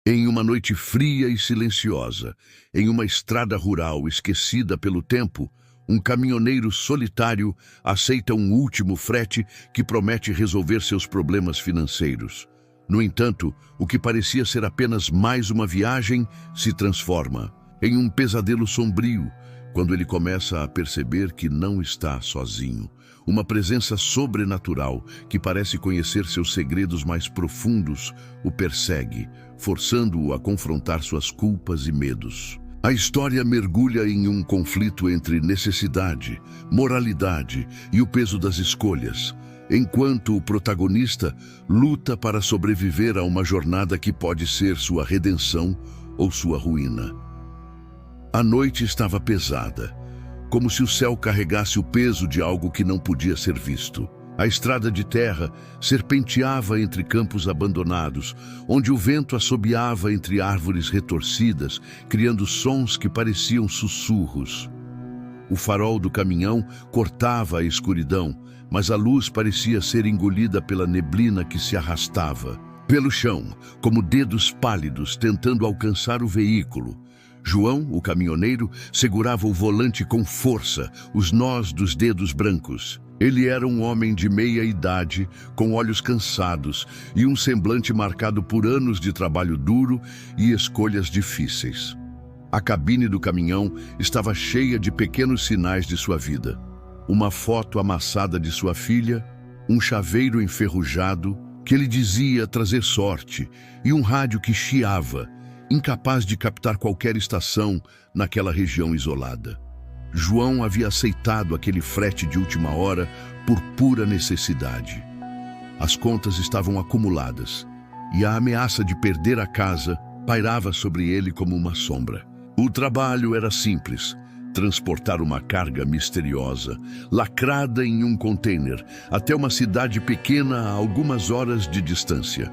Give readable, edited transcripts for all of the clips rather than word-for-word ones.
Em uma noite fria e silenciosa, em uma estrada rural esquecida pelo tempo, um caminhoneiro solitário aceita um último frete que promete resolver seus problemas financeiros. No entanto, o que parecia ser apenas mais uma viagem se transforma em um pesadelo sombrio quando ele começa a perceber que não está sozinho. Uma presença sobrenatural que parece conhecer seus segredos mais profundos o persegue, forçando-o a confrontar suas culpas e medos. A história mergulha em um conflito entre necessidade, moralidade e o peso das escolhas, enquanto o protagonista luta para sobreviver a uma jornada que pode ser sua redenção ou sua ruína. A noite estava pesada, como se o céu carregasse o peso de algo que não podia ser visto. A estrada de terra serpenteava entre campos abandonados, onde o vento assobiava entre árvores retorcidas, criando sons que pareciam sussurros. O farol do caminhão cortava a escuridão, mas a luz parecia ser engolida pela neblina que se arrastava pelo chão, como dedos pálidos tentando alcançar o veículo. João, o caminhoneiro, segurava o volante com força, os nós dos dedos brancos. Ele era um homem de meia idade, com olhos cansados e um semblante marcado por anos de trabalho duro e escolhas difíceis. A cabine do caminhão estava cheia de pequenos sinais de sua vida. Uma foto amassada de sua filha, um chaveiro enferrujado que lhe dizia trazer sorte e um rádio que chiava, incapaz de captar qualquer estação naquela região isolada. João havia aceitado aquele frete de última hora por pura necessidade. As contas estavam acumuladas e a ameaça de perder a casa pairava sobre ele como uma sombra. O trabalho era simples: transportar uma carga misteriosa, lacrada em um container, até uma cidade pequena a algumas horas de distância.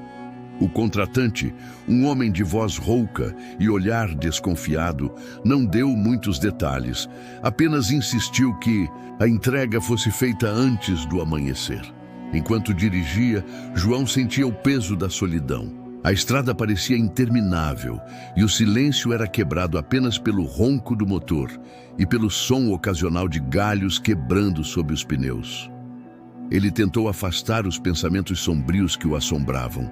O contratante, um homem de voz rouca e olhar desconfiado, não deu muitos detalhes, apenas insistiu que a entrega fosse feita antes do amanhecer. Enquanto dirigia, João sentia o peso da solidão. A estrada parecia interminável e o silêncio era quebrado apenas pelo ronco do motor e pelo som ocasional de galhos quebrando sob os pneus. Ele tentou afastar os pensamentos sombrios que o assombravam.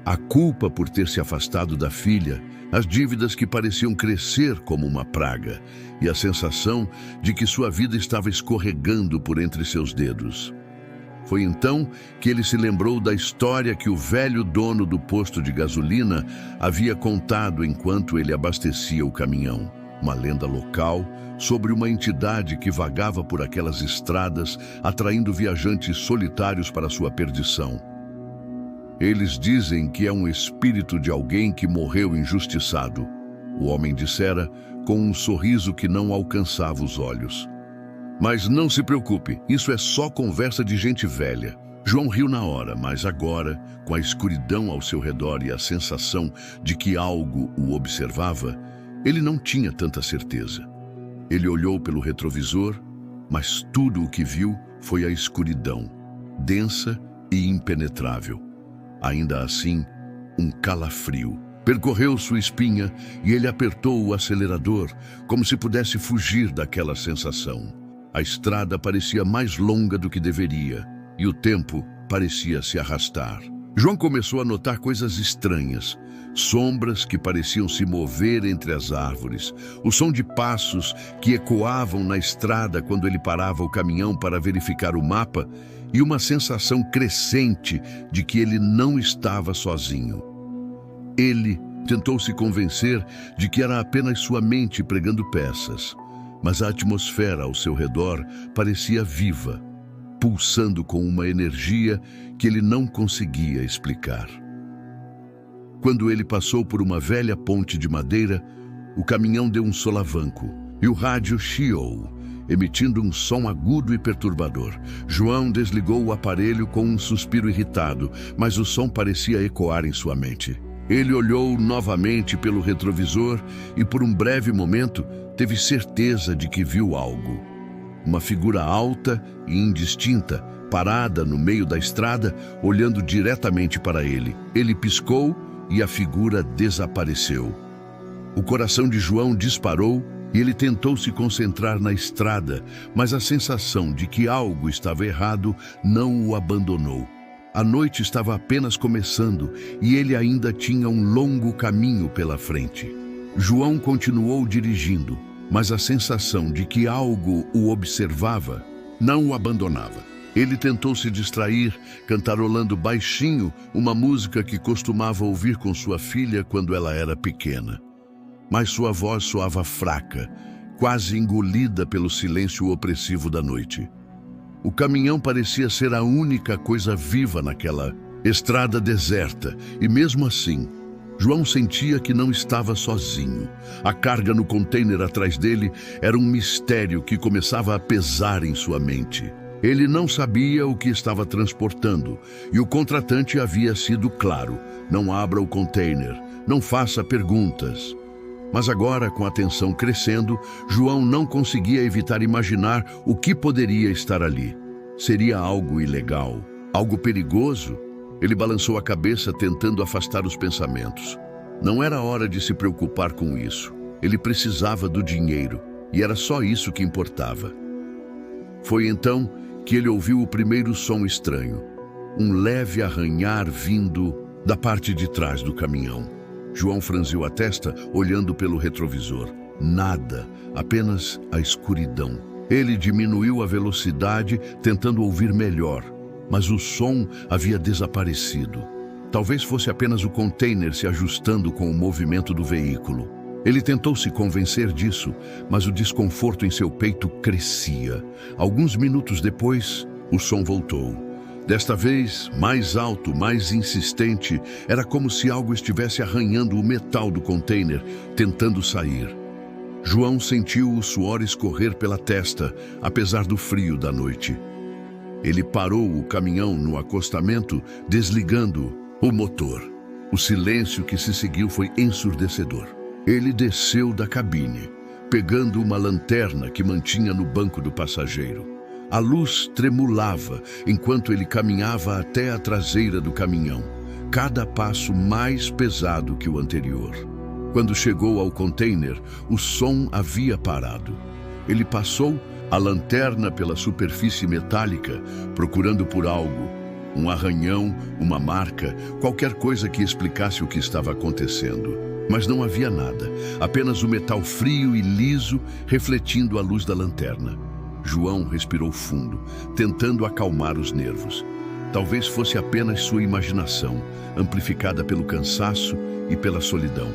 A culpa por ter se afastado da filha, as dívidas que pareciam crescer como uma praga e a sensação de que sua vida estava escorregando por entre seus dedos. Foi então que ele se lembrou da história que o velho dono do posto de gasolina havia contado enquanto ele abastecia o caminhão. Uma lenda local sobre uma entidade que vagava por aquelas estradas, atraindo viajantes solitários para sua perdição. Eles dizem que é um espírito de alguém que morreu injustiçado, o homem dissera com um sorriso que não alcançava os olhos. Mas não se preocupe, isso é só conversa de gente velha. João riu na hora, mas agora, com a escuridão ao seu redor e a sensação de que algo o observava, ele não tinha tanta certeza. Ele olhou pelo retrovisor, mas tudo o que viu foi a escuridão, densa e impenetrável. Ainda assim, um calafrio percorreu sua espinha e ele apertou o acelerador, como se pudesse fugir daquela sensação. A estrada parecia mais longa do que deveria e o tempo parecia se arrastar. João começou a notar coisas estranhas, sombras que pareciam se mover entre as árvores, o som de passos que ecoavam na estrada quando ele parava o caminhão para verificar o mapa e uma sensação crescente de que ele não estava sozinho. Ele tentou se convencer de que era apenas sua mente pregando peças, mas a atmosfera ao seu redor parecia viva, pulsando com uma energia que ele não conseguia explicar. Quando ele passou por uma velha ponte de madeira, o caminhão deu um solavanco e o rádio chiou, emitindo um som agudo e perturbador. João desligou o aparelho com um suspiro irritado, mas o som parecia ecoar em sua mente. Ele olhou novamente pelo retrovisor e, por um breve momento, teve certeza de que viu algo. Uma figura alta e indistinta, parada no meio da estrada, olhando diretamente para ele. Ele piscou e a figura desapareceu. O coração de João disparou e ele tentou se concentrar na estrada, mas a sensação de que algo estava errado não o abandonou. A noite estava apenas começando e ele ainda tinha um longo caminho pela frente. João continuou dirigindo, mas a sensação de que algo o observava não o abandonava. Ele tentou se distrair, cantarolando baixinho uma música que costumava ouvir com sua filha quando ela era pequena. Mas sua voz soava fraca, quase engolida pelo silêncio opressivo da noite. O caminhão parecia ser a única coisa viva naquela estrada deserta, e mesmo assim, João sentia que não estava sozinho. A carga no container atrás dele era um mistério que começava a pesar em sua mente. Ele não sabia o que estava transportando, e o contratante havia sido claro: não abra o container, não faça perguntas. Mas agora, com a tensão crescendo, João não conseguia evitar imaginar o que poderia estar ali. Seria algo ilegal, algo perigoso? Ele balançou a cabeça, tentando afastar os pensamentos. Não era hora de se preocupar com isso. Ele precisava do dinheiro, e era só isso que importava. Foi então que ele ouviu o primeiro som estranho. Um leve arranhar vindo da parte de trás do caminhão. João franziu a testa, olhando pelo retrovisor. Nada, apenas a escuridão. Ele diminuiu a velocidade, tentando ouvir melhor, mas o som havia desaparecido. Talvez fosse apenas o container se ajustando com o movimento do veículo. Ele tentou se convencer disso, mas o desconforto em seu peito crescia. Alguns minutos depois, o som voltou. Desta vez, mais alto, mais insistente, era como se algo estivesse arranhando o metal do container, tentando sair. João sentiu o suor escorrer pela testa, apesar do frio da noite. Ele parou o caminhão no acostamento, desligando o motor. O silêncio que se seguiu foi ensurdecedor. Ele desceu da cabine, pegando uma lanterna que mantinha no banco do passageiro. A luz tremulava enquanto ele caminhava até a traseira do caminhão, cada passo mais pesado que o anterior. Quando chegou ao container, o som havia parado. Ele passou a lanterna pela superfície metálica, procurando por algo, um arranhão, uma marca, qualquer coisa que explicasse o que estava acontecendo. Mas não havia nada, apenas o metal frio e liso refletindo a luz da lanterna. João respirou fundo, tentando acalmar os nervos. Talvez fosse apenas sua imaginação, amplificada pelo cansaço e pela solidão.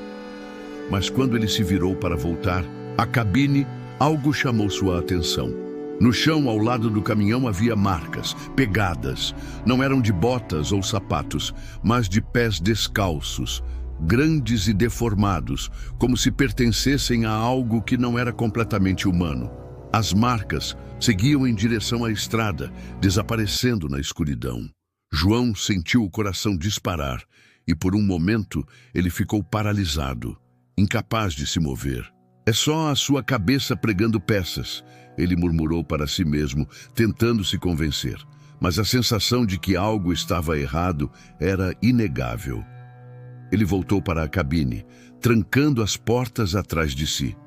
Mas quando ele se virou para voltar à cabine, algo chamou sua atenção. No chão, ao lado do caminhão, havia marcas, pegadas. Não eram de botas ou sapatos, mas de pés descalços, grandes e deformados, como se pertencessem a algo que não era completamente humano. As marcas seguiam em direção à estrada, desaparecendo na escuridão. João sentiu o coração disparar e, por um momento, ele ficou paralisado, incapaz de se mover. É só a sua cabeça pregando peças, ele murmurou para si mesmo, tentando se convencer. Mas a sensação de que algo estava errado era inegável. Ele voltou para a cabine, trancando as portas atrás de si.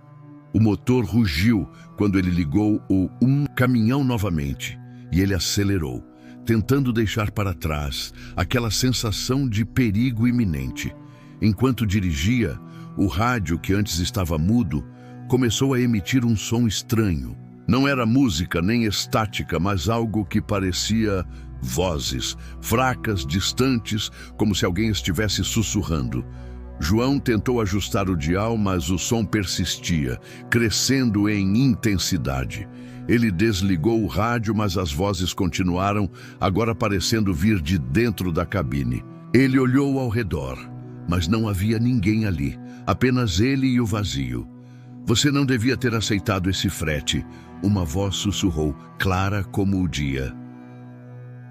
O motor rugiu quando ele ligou o caminhão novamente, e ele acelerou, tentando deixar para trás aquela sensação de perigo iminente. Enquanto dirigia, o rádio, que antes estava mudo, começou a emitir um som estranho. Não era música nem estática, mas algo que parecia vozes, fracas, distantes, como se alguém estivesse sussurrando. João tentou ajustar o dial, mas o som persistia, crescendo em intensidade. Ele desligou o rádio, mas as vozes continuaram, agora parecendo vir de dentro da cabine. Ele olhou ao redor, mas não havia ninguém ali, apenas ele e o vazio. Você não devia ter aceitado esse frete, uma voz sussurrou, clara como o dia.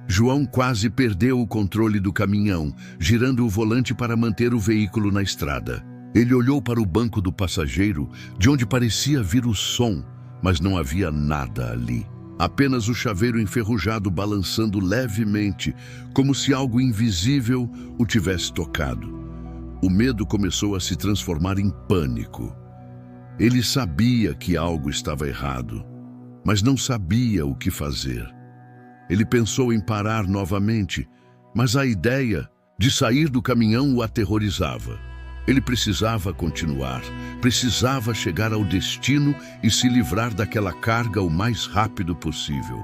João quase perdeu o controle do caminhão, girando o volante para manter o veículo na estrada. Ele olhou para o banco do passageiro, de onde parecia vir o som, mas não havia nada ali. Apenas o chaveiro enferrujado balançando levemente, como se algo invisível o tivesse tocado. O medo começou a se transformar em pânico. Ele sabia que algo estava errado, mas não sabia o que fazer. Ele pensou em parar novamente, mas a ideia de sair do caminhão o aterrorizava. Ele precisava continuar, precisava chegar ao destino e se livrar daquela carga o mais rápido possível.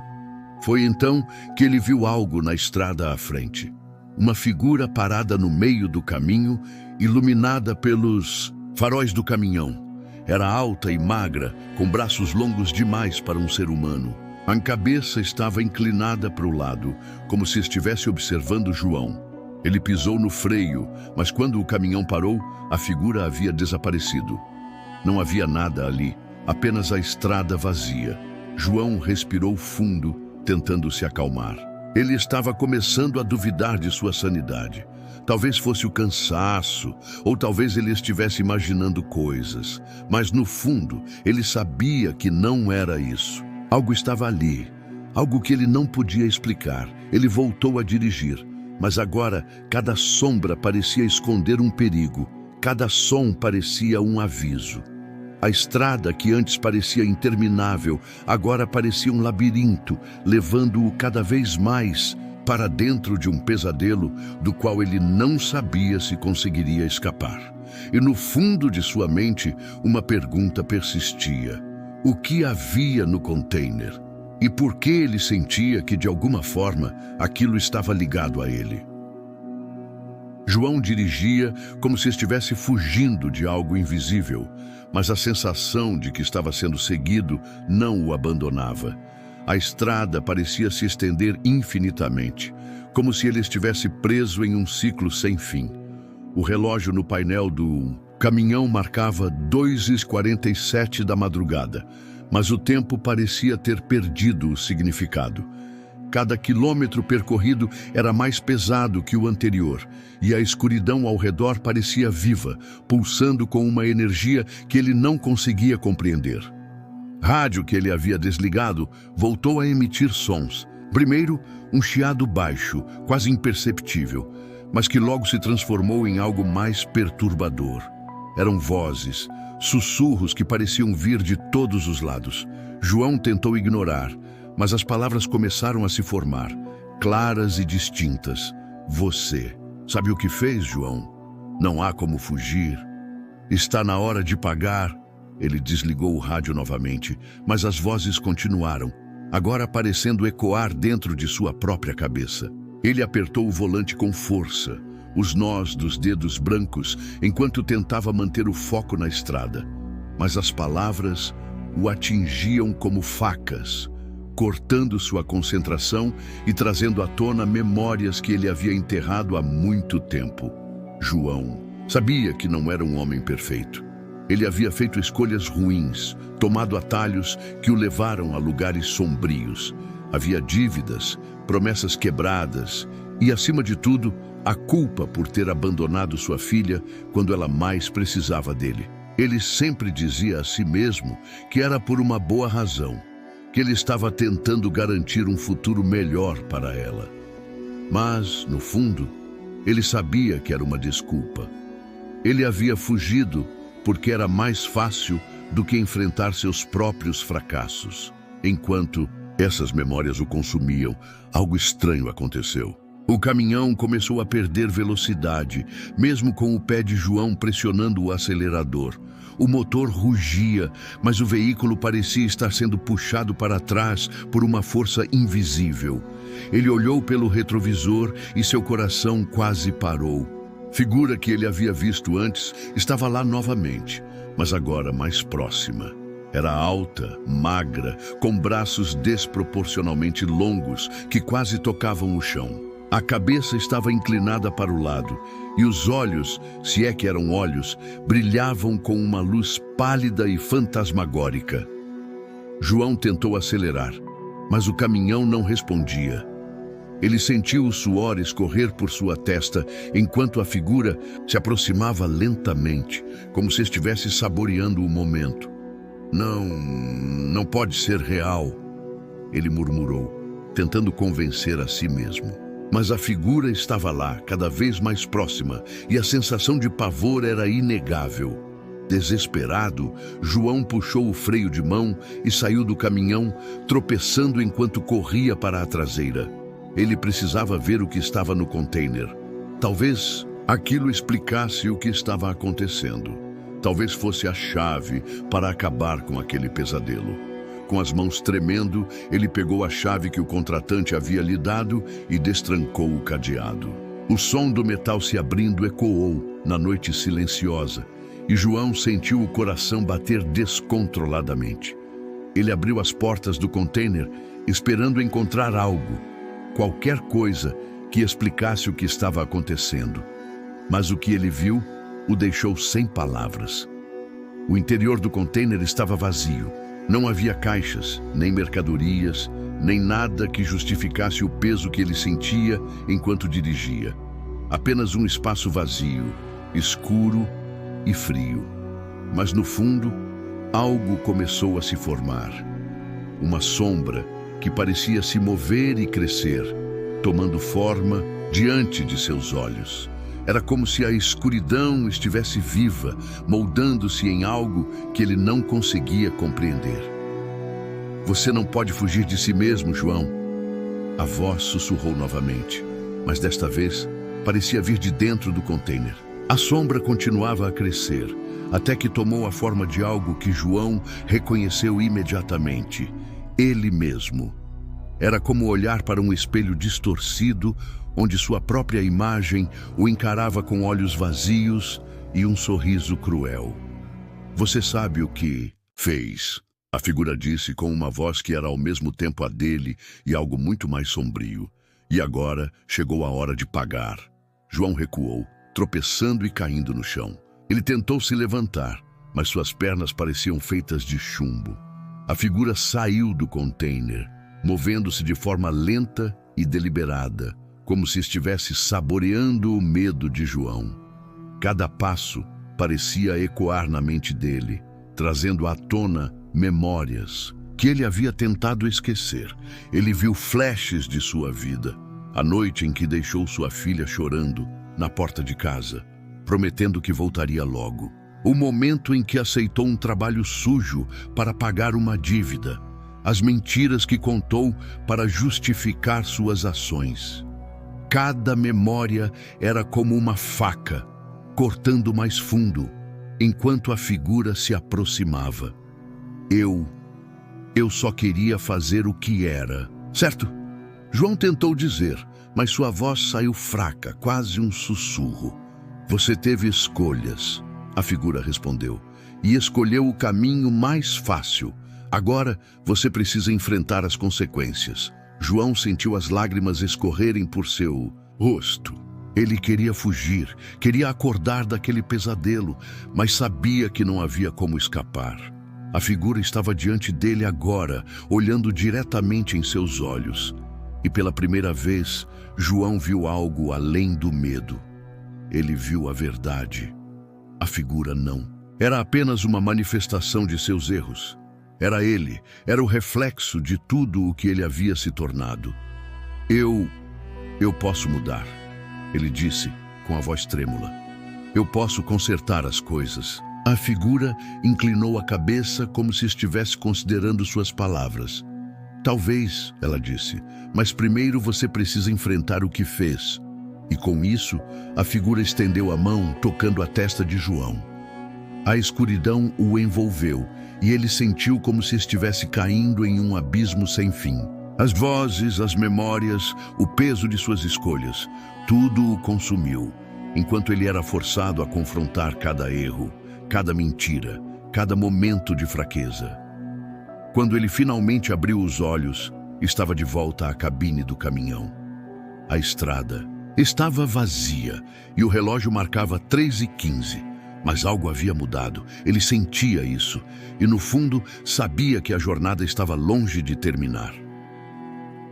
Foi então que ele viu algo na estrada à frente. Uma figura parada no meio do caminho, iluminada pelos faróis do caminhão. Era alta e magra, com braços longos demais para um ser humano. A cabeça estava inclinada para o lado, como se estivesse observando João. Ele pisou no freio, mas quando o caminhão parou, a figura havia desaparecido. Não havia nada ali, apenas a estrada vazia. João respirou fundo, tentando se acalmar. Ele estava começando a duvidar de sua sanidade. Talvez fosse o cansaço, ou talvez ele estivesse imaginando coisas. Mas no fundo, ele sabia que não era isso. Algo estava ali, algo que ele não podia explicar. Ele voltou a dirigir, mas agora cada sombra parecia esconder um perigo. Cada som parecia um aviso. A estrada, que antes parecia interminável, agora parecia um labirinto, levando-o cada vez mais para dentro de um pesadelo do qual ele não sabia se conseguiria escapar. E no fundo de sua mente, uma pergunta persistia: o que havia no container? E por que ele sentia que, de alguma forma, aquilo estava ligado a ele? João dirigia como se estivesse fugindo de algo invisível, mas a sensação de que estava sendo seguido não o abandonava. A estrada parecia se estender infinitamente, como se ele estivesse preso em um ciclo sem fim. O relógio no painel do caminhão marcava 2h47 da madrugada, mas o tempo parecia ter perdido o significado. Cada quilômetro percorrido era mais pesado que o anterior, e a escuridão ao redor parecia viva, pulsando com uma energia que ele não conseguia compreender. Rádio que ele havia desligado voltou a emitir sons. Primeiro, um chiado baixo, quase imperceptível, mas que logo se transformou em algo mais perturbador. Eram vozes, sussurros que pareciam vir de todos os lados. João tentou ignorar, mas as palavras começaram a se formar, claras e distintas. Você. Sabe o que fez, João? Não há como fugir. Está na hora de pagar. Ele desligou o rádio novamente, mas as vozes continuaram, agora parecendo ecoar dentro de sua própria cabeça. Ele apertou o volante com força, os nós dos dedos brancos, enquanto tentava manter o foco na estrada. Mas as palavras o atingiam como facas, cortando sua concentração e trazendo à tona memórias que ele havia enterrado há muito tempo. João sabia que não era um homem perfeito. Ele havia feito escolhas ruins, tomado atalhos que o levaram a lugares sombrios. Havia dívidas, promessas quebradas e, acima de tudo, a culpa por ter abandonado sua filha quando ela mais precisava dele. Ele sempre dizia a si mesmo que era por uma boa razão, que ele estava tentando garantir um futuro melhor para ela. Mas, no fundo, ele sabia que era uma desculpa. Ele havia fugido porque era mais fácil do que enfrentar seus próprios fracassos. Enquanto essas memórias o consumiam, algo estranho aconteceu. O caminhão começou a perder velocidade, mesmo com o pé de João pressionando o acelerador. O motor rugia, mas o veículo parecia estar sendo puxado para trás por uma força invisível. Ele olhou pelo retrovisor e seu coração quase parou. Figura que ele havia visto antes estava lá novamente, mas agora mais próxima. Era alta, magra, com braços desproporcionalmente longos que quase tocavam o chão. A cabeça estava inclinada para o lado e os olhos, se é que eram olhos, brilhavam com uma luz pálida e fantasmagórica. João tentou acelerar, mas o caminhão não respondia. Ele sentiu o suor escorrer por sua testa enquanto a figura se aproximava lentamente, como se estivesse saboreando o momento. Não pode ser real, ele murmurou, tentando convencer a si mesmo. Mas a figura estava lá, cada vez mais próxima, e a sensação de pavor era inegável. Desesperado, João puxou o freio de mão e saiu do caminhão, tropeçando enquanto corria para a traseira. Ele precisava ver o que estava no container. Talvez aquilo explicasse o que estava acontecendo. Talvez fosse a chave para acabar com aquele pesadelo. Com as mãos tremendo, ele pegou a chave que o contratante havia lhe dado e destrancou o cadeado. O som do metal se abrindo ecoou na noite silenciosa, e João sentiu o coração bater descontroladamente. Ele abriu as portas do container, esperando encontrar algo, qualquer coisa que explicasse o que estava acontecendo. Mas o que ele viu o deixou sem palavras. O interior do container estava vazio. Não havia caixas, nem mercadorias, nem nada que justificasse o peso que ele sentia enquanto dirigia. Apenas um espaço vazio, escuro e frio. Mas no fundo, algo começou a se formar. Uma sombra que parecia se mover e crescer, tomando forma diante de seus olhos. Era como se a escuridão estivesse viva, moldando-se em algo que ele não conseguia compreender. Você não pode fugir de si mesmo, João. A voz sussurrou novamente, mas desta vez parecia vir de dentro do container. A sombra continuava a crescer, até que tomou a forma de algo que João reconheceu imediatamente. Ele mesmo. Era como olhar para um espelho distorcido, onde sua própria imagem o encarava com olhos vazios e um sorriso cruel. Você sabe o que fez? A figura disse com uma voz que era ao mesmo tempo a dele e algo muito mais sombrio. E agora chegou a hora de pagar. João recuou, tropeçando e caindo no chão. Ele tentou se levantar, mas suas pernas pareciam feitas de chumbo. A figura saiu do container, movendo-se de forma lenta e deliberada, como se estivesse saboreando o medo de João. Cada passo parecia ecoar na mente dele, trazendo à tona memórias que ele havia tentado esquecer. Ele viu flashes de sua vida. A noite em que deixou sua filha chorando na porta de casa, prometendo que voltaria logo. O momento em que aceitou um trabalho sujo para pagar uma dívida. As mentiras que contou para justificar suas ações. Cada memória era como uma faca, cortando mais fundo, enquanto a figura se aproximava. Eu só queria fazer o que era, certo? João tentou dizer, mas sua voz saiu fraca, quase um sussurro. Você teve escolhas, a figura respondeu, e escolheu o caminho mais fácil. Agora você precisa enfrentar as consequências. João sentiu as lágrimas escorrerem por seu rosto. Ele queria fugir, queria acordar daquele pesadelo, mas sabia que não havia como escapar. A figura estava diante dele agora, olhando diretamente em seus olhos. E pela primeira vez, João viu algo além do medo. Ele viu a verdade. A figura não. Era apenas uma manifestação de seus erros. Era ele, era o reflexo de tudo o que ele havia se tornado. Eu posso mudar, ele disse com a voz trêmula. Eu posso consertar as coisas. A figura inclinou a cabeça como se estivesse considerando suas palavras. Talvez, ela disse, mas primeiro você precisa enfrentar o que fez. E com isso, a figura estendeu a mão, tocando a testa de João. A escuridão o envolveu, e ele sentiu como se estivesse caindo em um abismo sem fim. As vozes, as memórias, o peso de suas escolhas, tudo o consumiu, enquanto ele era forçado a confrontar cada erro, cada mentira, cada momento de fraqueza. Quando ele finalmente abriu os olhos, estava de volta à cabine do caminhão. A estrada estava vazia e o relógio marcava 3h15. Mas algo havia mudado, ele sentia isso, e no fundo sabia que a jornada estava longe de terminar.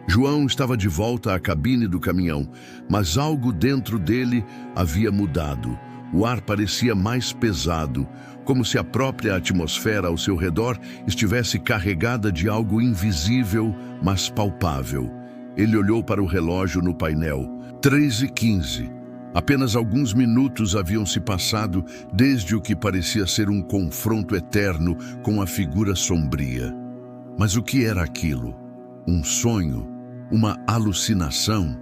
João estava de volta à cabine do caminhão, mas algo dentro dele havia mudado. O ar parecia mais pesado, como se a própria atmosfera ao seu redor estivesse carregada de algo invisível, mas palpável. Ele olhou para o relógio no painel. 3h15. Apenas alguns minutos haviam se passado desde o que parecia ser um confronto eterno com a figura sombria. Mas o que era aquilo? Um sonho? Uma alucinação?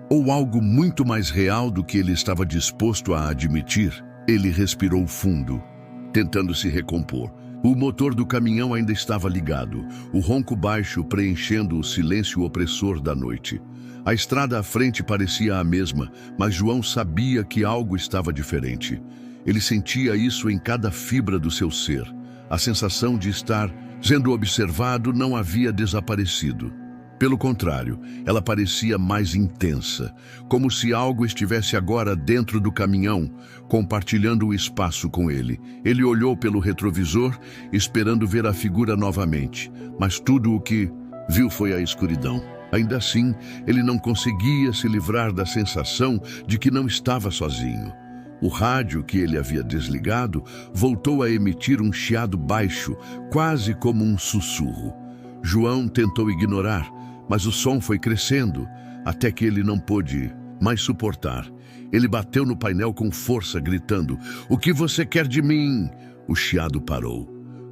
Ou algo muito mais real do que ele estava disposto a admitir? Ele respirou fundo, tentando se recompor. O motor do caminhão ainda estava ligado, o ronco baixo preenchendo o silêncio opressor da noite. A estrada à frente parecia a mesma, mas João sabia que algo estava diferente. Ele sentia isso em cada fibra do seu ser. A sensação de estar sendo observado não havia desaparecido. Pelo contrário, ela parecia mais intensa, como se algo estivesse agora dentro do caminhão, compartilhando o espaço com ele. Ele olhou pelo retrovisor, esperando ver a figura novamente, mas tudo o que viu foi a escuridão. Ainda assim, ele não conseguia se livrar da sensação de que não estava sozinho. O rádio que ele havia desligado voltou a emitir um chiado baixo, quase como um sussurro. João tentou ignorar, mas o som foi crescendo, até que ele não pôde mais suportar. Ele bateu no painel com força, gritando: "O que você quer de mim?" O chiado parou.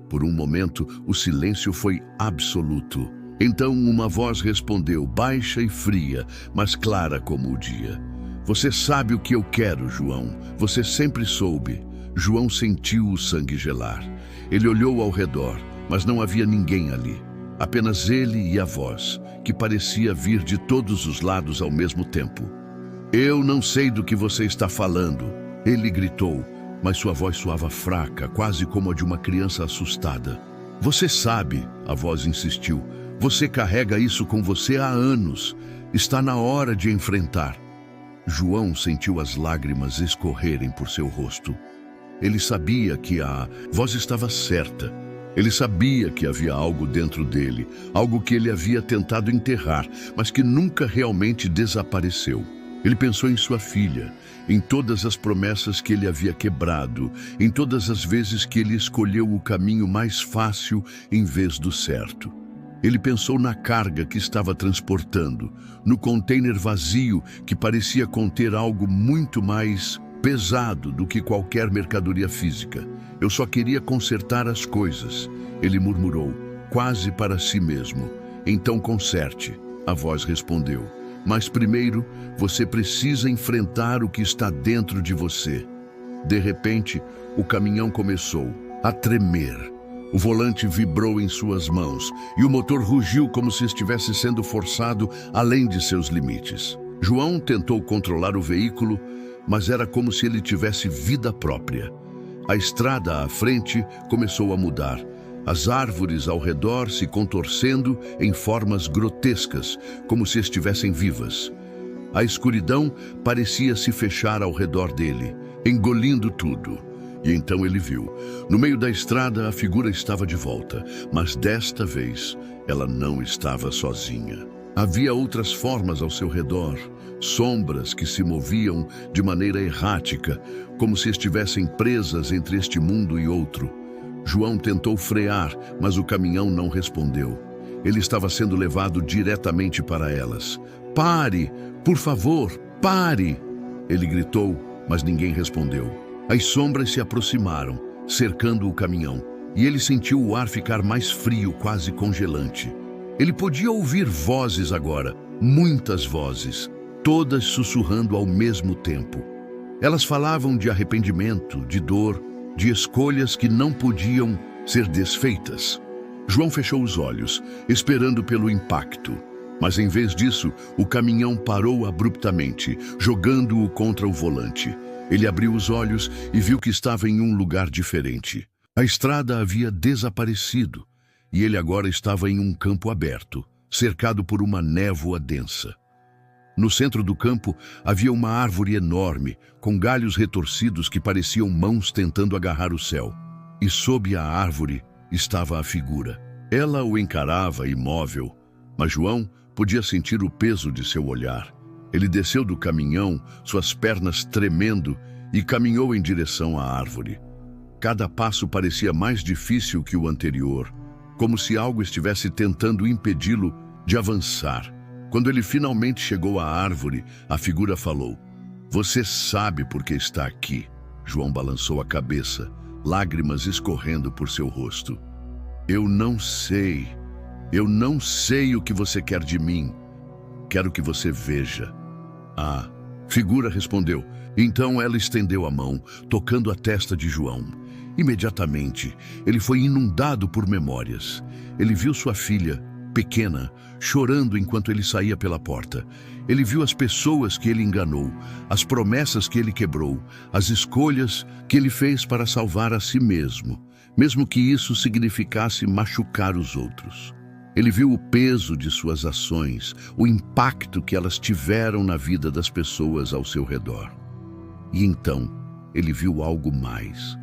Por um momento, o silêncio foi absoluto. Então uma voz respondeu, baixa e fria, mas clara como o dia. "Você sabe o que eu quero, João. Você sempre soube." João sentiu o sangue gelar. Ele olhou ao redor, mas não havia ninguém ali. Apenas ele e a voz, que parecia vir de todos os lados ao mesmo tempo. "Eu não sei do que você está falando," ele gritou, mas sua voz soava fraca, quase como a de uma criança assustada. "Você sabe," a voz insistiu. "Você carrega isso com você há anos. Está na hora de enfrentar." João sentiu as lágrimas escorrerem por seu rosto. Ele sabia que a voz estava certa. Ele sabia que havia algo dentro dele, algo que ele havia tentado enterrar, mas que nunca realmente desapareceu. Ele pensou em sua filha, em todas as promessas que ele havia quebrado, em todas as vezes que ele escolheu o caminho mais fácil em vez do certo. Ele pensou na carga que estava transportando, no container vazio que parecia conter algo muito mais pesado do que qualquer mercadoria física. "Eu só queria consertar as coisas," ele murmurou, quase para si mesmo. "Então conserte," a voz respondeu. "Mas primeiro, você precisa enfrentar o que está dentro de você." De repente, o caminhão começou a tremer. O volante vibrou em suas mãos e o motor rugiu como se estivesse sendo forçado além de seus limites. João tentou controlar o veículo, mas era como se ele tivesse vida própria. A estrada à frente começou a mudar. As árvores ao redor se contorcendo em formas grotescas, como se estivessem vivas. A escuridão parecia se fechar ao redor dele, engolindo tudo. E então ele viu. No meio da estrada, a figura estava de volta, mas desta vez ela não estava sozinha. Havia outras formas ao seu redor, sombras que se moviam de maneira errática, como se estivessem presas entre este mundo e outro. João tentou frear, mas o caminhão não respondeu. Ele estava sendo levado diretamente para elas. "Pare! Por favor, pare!" Ele gritou, mas ninguém respondeu. As sombras se aproximaram, cercando o caminhão, e ele sentiu o ar ficar mais frio, quase congelante. Ele podia ouvir vozes agora, muitas vozes, todas sussurrando ao mesmo tempo. Elas falavam de arrependimento, de dor, de escolhas que não podiam ser desfeitas. João fechou os olhos, esperando pelo impacto. Mas em vez disso, o caminhão parou abruptamente, jogando-o contra o volante. Ele abriu os olhos e viu que estava em um lugar diferente. A estrada havia desaparecido, e ele agora estava em um campo aberto, cercado por uma névoa densa. No centro do campo havia uma árvore enorme, com galhos retorcidos que pareciam mãos tentando agarrar o céu. E sob a árvore estava a figura. Ela o encarava imóvel, mas João podia sentir o peso de seu olhar. Ele desceu do caminhão, suas pernas tremendo, e caminhou em direção à árvore. Cada passo parecia mais difícil que o anterior, como se algo estivesse tentando impedi-lo de avançar. Quando ele finalmente chegou à árvore, a figura falou: "Você sabe por que está aqui?" João balançou a cabeça, lágrimas escorrendo por seu rosto. Eu não sei o que você quer de mim. Quero que você veja." A figura respondeu. Então ela estendeu a mão, tocando a testa de João. Imediatamente, ele foi inundado por memórias. Ele viu sua filha, pequena, chorando enquanto ele saía pela porta. Ele viu as pessoas que ele enganou, as promessas que ele quebrou, as escolhas que ele fez para salvar a si mesmo, mesmo que isso significasse machucar os outros. Ele viu o peso de suas ações, o impacto que elas tiveram na vida das pessoas ao seu redor. E então, ele viu algo mais.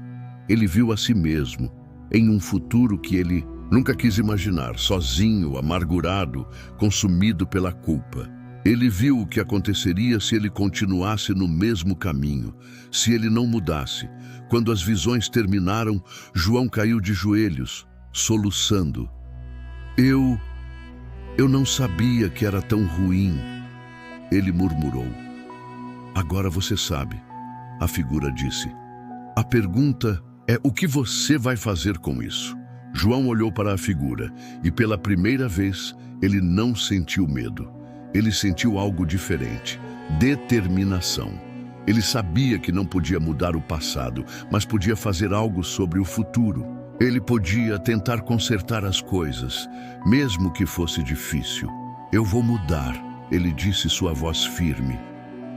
Ele viu a si mesmo, em um futuro que ele nunca quis imaginar, sozinho, amargurado, consumido pela culpa. Ele viu o que aconteceria se ele continuasse no mesmo caminho, se ele não mudasse. Quando as visões terminaram, João caiu de joelhos, soluçando. Eu não sabia que era tão ruim, ele murmurou. Agora você sabe, a figura disse. A pergunta é o que você vai fazer com isso? João olhou para a figura e pela primeira vez ele não sentiu medo. Ele sentiu algo diferente, determinação. Ele sabia que não podia mudar o passado, mas podia fazer algo sobre o futuro. Ele podia tentar consertar as coisas, mesmo que fosse difícil. Eu vou mudar, ele disse, sua voz firme.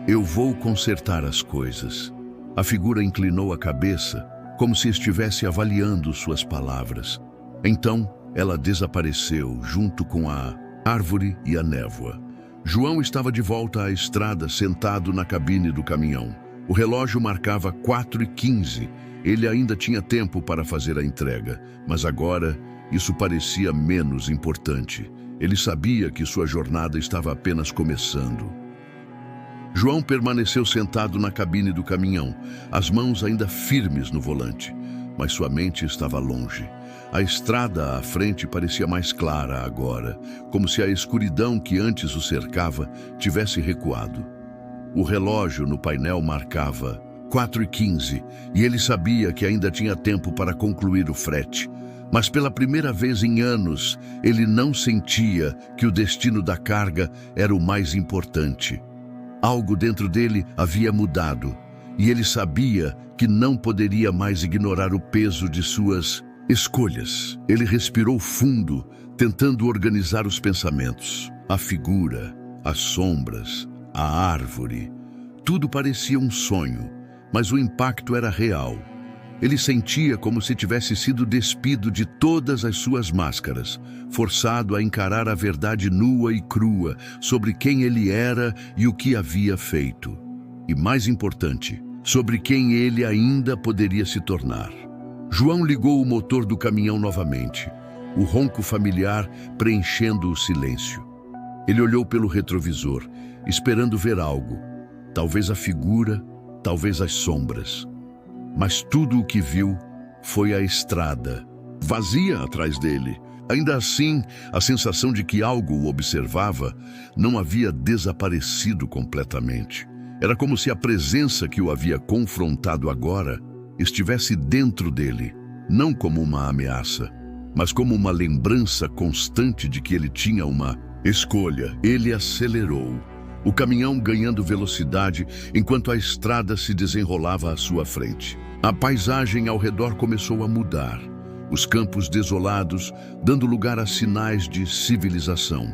Eu vou consertar as coisas. A figura inclinou a cabeça, como se estivesse avaliando suas palavras. Então, ela desapareceu junto com a árvore e a névoa. João estava de volta à estrada, sentado na cabine do caminhão. O relógio marcava 4h15. Ele ainda tinha tempo para fazer a entrega, mas agora isso parecia menos importante. Ele sabia que sua jornada estava apenas começando. João permaneceu sentado na cabine do caminhão, as mãos ainda firmes no volante, mas sua mente estava longe. A estrada à frente parecia mais clara agora, como se a escuridão que antes o cercava tivesse recuado. O relógio no painel marcava 4h15 e ele sabia que ainda tinha tempo para concluir o frete. Mas pela primeira vez em anos, ele não sentia que o destino da carga era o mais importante. Algo dentro dele havia mudado e ele sabia que não poderia mais ignorar o peso de suas escolhas. Ele respirou fundo, tentando organizar os pensamentos. A figura, as sombras, a árvore, tudo parecia um sonho, mas o impacto era real. Ele sentia como se tivesse sido despido de todas as suas máscaras, forçado a encarar a verdade nua e crua sobre quem ele era e o que havia feito. E mais importante, sobre quem ele ainda poderia se tornar. João ligou o motor do caminhão novamente, o ronco familiar preenchendo o silêncio. Ele olhou pelo retrovisor, esperando ver algo. Talvez a figura, talvez as sombras. Mas tudo o que viu foi a estrada, vazia atrás dele. Ainda assim, a sensação de que algo o observava não havia desaparecido completamente. Era como se a presença que o havia confrontado agora estivesse dentro dele, não como uma ameaça, mas como uma lembrança constante de que ele tinha uma escolha. Ele acelerou, o caminhão ganhando velocidade enquanto a estrada se desenrolava à sua frente. A paisagem ao redor começou a mudar, os campos desolados dando lugar a sinais de civilização,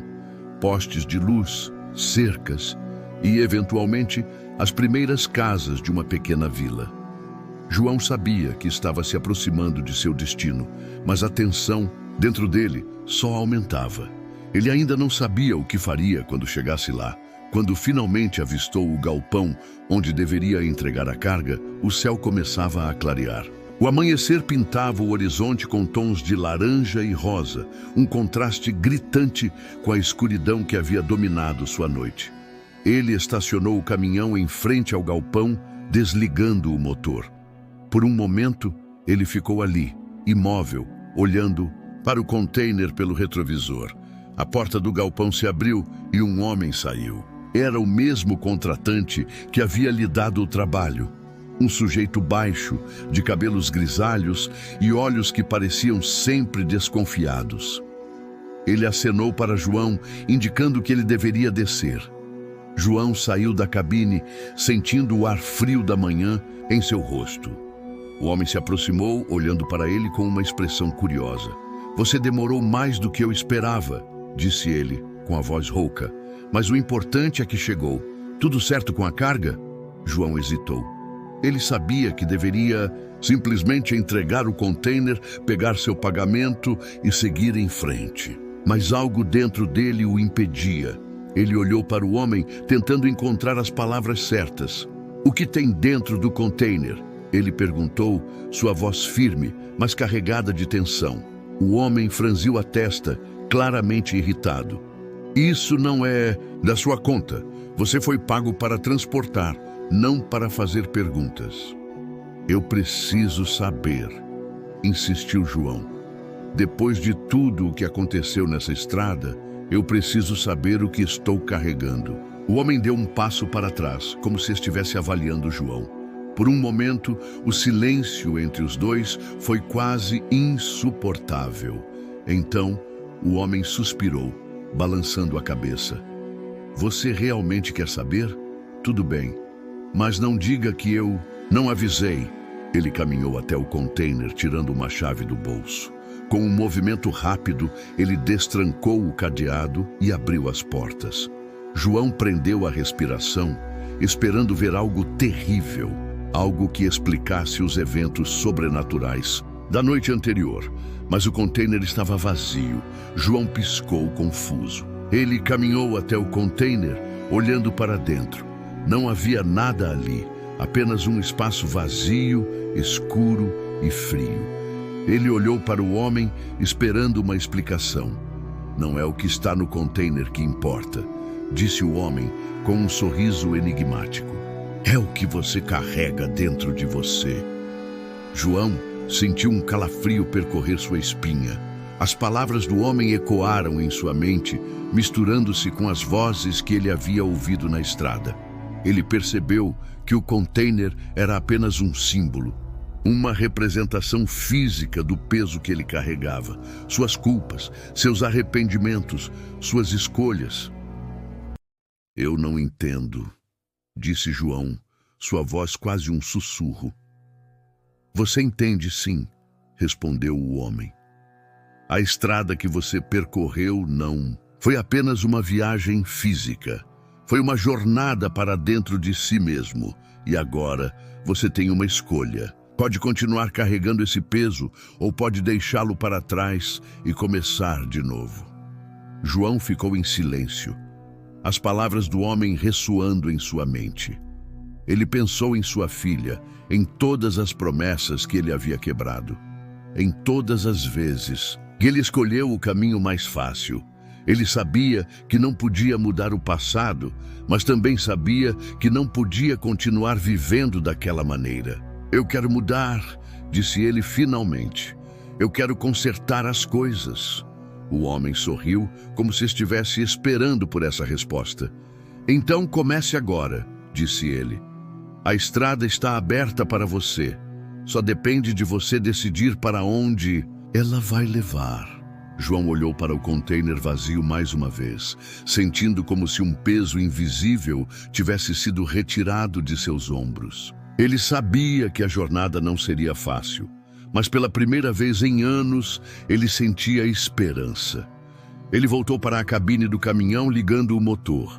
postes de luz, cercas e, eventualmente, as primeiras casas de uma pequena vila. João sabia que estava se aproximando de seu destino, mas a tensão dentro dele só aumentava. Ele ainda não sabia o que faria quando chegasse lá. Quando finalmente avistou o galpão onde deveria entregar a carga, o céu começava a clarear. O amanhecer pintava o horizonte com tons de laranja e rosa, um contraste gritante com a escuridão que havia dominado sua noite. Ele estacionou o caminhão em frente ao galpão, desligando o motor. Por um momento, ele ficou ali, imóvel, olhando para o container pelo retrovisor. A porta do galpão se abriu e um homem saiu. Era o mesmo contratante que havia lhe dado o trabalho. Um sujeito baixo, de cabelos grisalhos e olhos que pareciam sempre desconfiados. Ele acenou para João, indicando que ele deveria descer. João saiu da cabine, sentindo o ar frio da manhã em seu rosto. O homem se aproximou, olhando para ele com uma expressão curiosa. "Você demorou mais do que eu esperava", disse ele, com a voz rouca. "Mas o importante é que chegou. Tudo certo com a carga?" João hesitou. Ele sabia que deveria simplesmente entregar o container, pegar seu pagamento e seguir em frente. Mas algo dentro dele o impedia. Ele olhou para o homem, tentando encontrar as palavras certas. "O que tem dentro do container?" ele perguntou, sua voz firme, mas carregada de tensão. O homem franziu a testa, claramente irritado. "Isso não é da sua conta. Você foi pago para transportar, não para fazer perguntas." "Eu preciso saber", insistiu João. "Depois de tudo o que aconteceu nessa estrada, eu preciso saber o que estou carregando." O homem deu um passo para trás, como se estivesse avaliando João. Por um momento, o silêncio entre os dois foi quase insuportável. Então, o homem suspirou, balançando a cabeça. "Você realmente quer saber? Tudo bem, mas não diga que eu não avisei." Ele caminhou até o container, tirando uma chave do bolso. Com um movimento rápido, ele destrancou o cadeado e abriu as portas. João prendeu a respiração, esperando ver algo terrível, algo que explicasse os eventos sobrenaturais da noite anterior. Mas o container estava vazio. João piscou, confuso. Ele caminhou até o container, olhando para dentro. Não havia nada ali, apenas um espaço vazio, escuro e frio. Ele olhou para o homem, esperando uma explicação. "Não é o que está no container que importa", disse o homem, com um sorriso enigmático. "É o que você carrega dentro de você." João sentiu um calafrio percorrer sua espinha. As palavras do homem ecoaram em sua mente, misturando-se com as vozes que ele havia ouvido na estrada. Ele percebeu que o container era apenas um símbolo, uma representação física do peso que ele carregava, suas culpas, seus arrependimentos, suas escolhas. "Eu não entendo", disse João, sua voz quase um sussurro. "Você entende, sim", respondeu o homem. "A estrada que você percorreu não foi apenas uma viagem física. Foi uma jornada para dentro de si mesmo. E agora você tem uma escolha. Pode continuar carregando esse peso ou pode deixá-lo para trás e começar de novo." João ficou em silêncio, as palavras do homem ressoando em sua mente. Ele pensou em sua filha, em todas as promessas que ele havia quebrado, em todas as vezes que ele escolheu o caminho mais fácil. Ele sabia que não podia mudar o passado, mas também sabia que não podia continuar vivendo daquela maneira. "Eu quero mudar", disse ele finalmente. "Eu quero consertar as coisas." O homem sorriu, como se estivesse esperando por essa resposta. "Então comece agora", disse ele. "A estrada está aberta para você. Só depende de você decidir para onde ela vai levar." João olhou para o container vazio mais uma vez, sentindo como se um peso invisível tivesse sido retirado de seus ombros. Ele sabia que a jornada não seria fácil, mas pela primeira vez em anos, ele sentia esperança. Ele voltou para a cabine do caminhão, ligando o motor.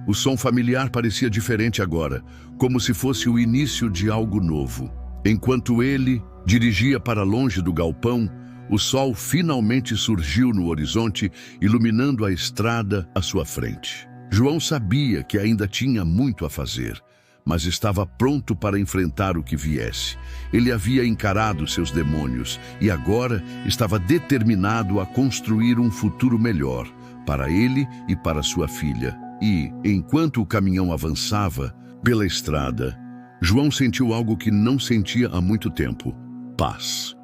O som familiar parecia diferente agora, como se fosse o início de algo novo. Enquanto ele dirigia para longe do galpão, o sol finalmente surgiu no horizonte, iluminando a estrada à sua frente. João sabia que ainda tinha muito a fazer, mas estava pronto para enfrentar o que viesse. Ele havia encarado seus demônios e agora estava determinado a construir um futuro melhor para ele e para sua filha. E, enquanto o caminhão avançava pela estrada, João sentiu algo que não sentia há muito tempo: paz.